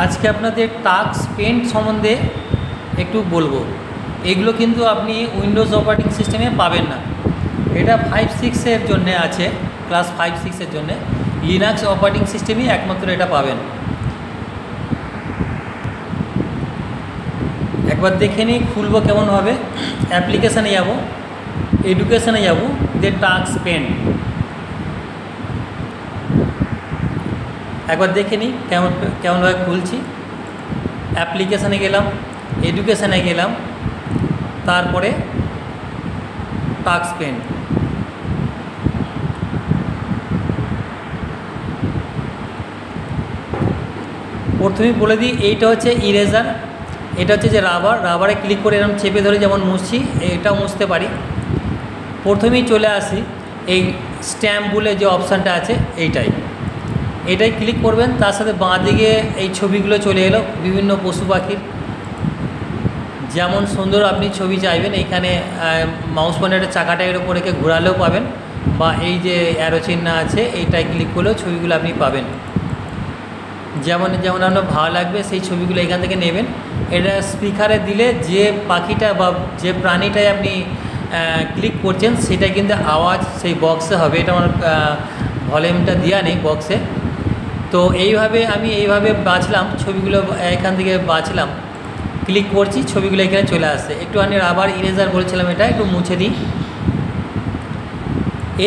আজকে আপনাদের tax paint সম্বন্ধে একটু বলবো। এগুলো কিন্তু আপনি উইন্ডোজ অপারেটিং সিস্টেমে পাবেন না। এটা 5-6-এর জন্যে আছে, ক্লাস 5-6-এর জন্যে। লিনাক্স অপারেটিং সিস্টেমই একমাত্র এটা পাবেন। একবার দেখে নিই খুলবো কেমন হবে। অ্যাপ্লিকেশানে যাব, এডুকেশানে যাব, দিয়ে টাক্স পেন্ট একবার দেখে নিই কেমনভাবে খুলছি। অ্যাপ্লিকেশানে গেলাম, এডুকেশানে গেলাম, তারপরে টাক্স পেন্ট। প্রথমেই বলে দিই, এইটা হচ্ছে ইরেজার, এটা হচ্ছে যে রাবারে ক্লিক করে এরকম চেপে ধরে যেমন মুছছি এটাও মুছতে পারি। প্রথমেই চলে আসি এই স্ট্যাম্প বলে যে অপশানটা আছে এইটাই ক্লিক করবেন। তার সাথে বাঁ দিকে এই ছবিগুলো চলে এলো বিভিন্ন পশু পাখির, যেমন সুন্দর আপনি ছবি চাইবেন। এইখানে মাউস পয়েন্টারের চাকাটা এর উপর রেখে ঘোরালেও পাবেন, বা এই যে অ্যারো চিহ্ন আছে এইটাই ক্লিক করলেও ছবিগুলো আপনি পাবেন। যেমন আপনার ভালো লাগবে সেই ছবিগুলো এখান থেকে নেবেন। এটা স্পিকারে দিলে যে পাখিটা বা যে প্রাণীটাই আপনি ক্লিক করছেন সেটা কিন্তু আওয়াজ সেই বক্সে হবে। এটা আমার ভলিউমটা দেওয়া নেই বক্সে। তো আমি এইভাবে বাছলাম ছবিগুলো, এখান থেকে বাছলাম, ক্লিক করছি, ছবিগুলো এখানে চলে আসছে। একটুখানি রাবার ইরেজার বলছিলাম, এটা একটু মুছে দিই।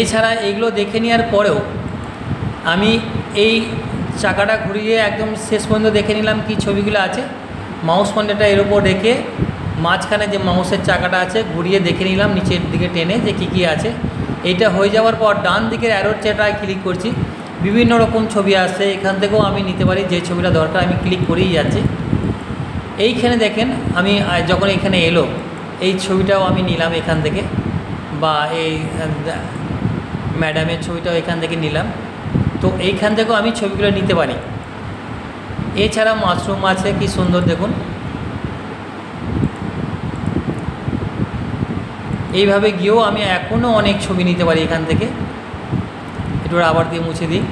এছাড়া এইগুলো দেখে নেওয়ার পরেও আমি এই চাকাটা ঘুরিয়ে একদম শেষ পর্যন্ত দেখে নিলাম কি ছবিগুলো আছে। মাউস পয়েন্টারটা এর উপর রেখে মাঝখানে যে মাউসের চাকাটা আছে ঘুরিয়ে দেখে নিলাম নিচের দিকে টেনে যে কী আছে। এইটা হয়ে যাওয়ার পর ডান দিকের অ্যারোর চাকাটায় ক্লিক করছি, বিভিন্ন রকম ছবি আসছে। এখান থেকেও আমি নিতে পারি যে ছবিটা দরকার, আমি ক্লিক করেই যাচ্ছি। এইখানে দেখেন আমি যখন এখানে এলো এই ছবিটাও আমি নিলাম এখান থেকে, বা এই ম্যাডামের ছবিটাও এখান থেকে নিলাম। তো এইখান থেকেও আমি ছবিগুলো নিতে পারি। এছাড়া মাশরুম আছে, কি সুন্দর দেখুন। এইভাবে গিয়েও আমি এখনও অনেক ছবি নিতে পারি এখান থেকে। একটু রাবার দিয়ে মুছে দিই।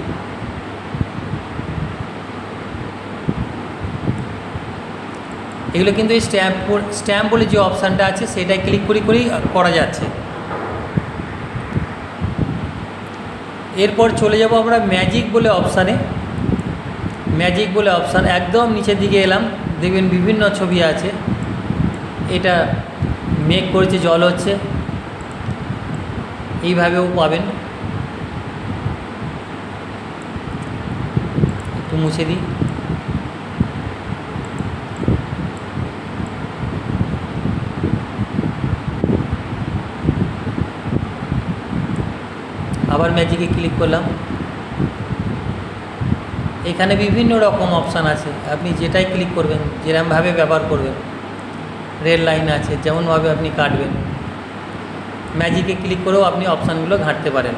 এগুলো কিন্তু এই স্ট্যাম্প বলে যে অপশানটা আছে সেটাই ক্লিক করেই করা যাচ্ছে। এরপর চলে যাব আমরা ম্যাজিক বলে অপশানে। ম্যাজিক বলে অপশান একদম নিচের দিকে এলাম, দেখবেন বিভিন্ন ছবি আছে। এটা মেঘ করেছে, জল হচ্ছে, এইভাবেও পাবেন। একটু মুছে দিই। আবার ম্যাজিকে ক্লিক করলাম। এখানে বিভিন্ন রকম অপশান আছে, আপনি যেটাই ক্লিক করবেন যেরকমভাবে ব্যবহার করবেন। রেল লাইন আছে, যেমনভাবে আপনি কাটবেন। ম্যাজিকে ক্লিক করেও আপনি অপশানগুলো ঘাঁটতে পারেন।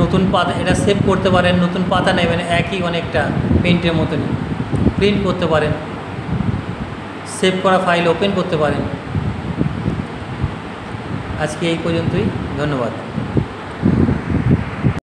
নতুন পাতা, এটা সেভ করতে পারেন, নতুন পাতা নেবেন, একই অনেকটা পেন্টের মতনই প্রিন্ট করতে পারেন, সেভ করা ফাইল ওপেন করতে পারেন। আজকে এই পর্যন্তই, ধন্যবাদ।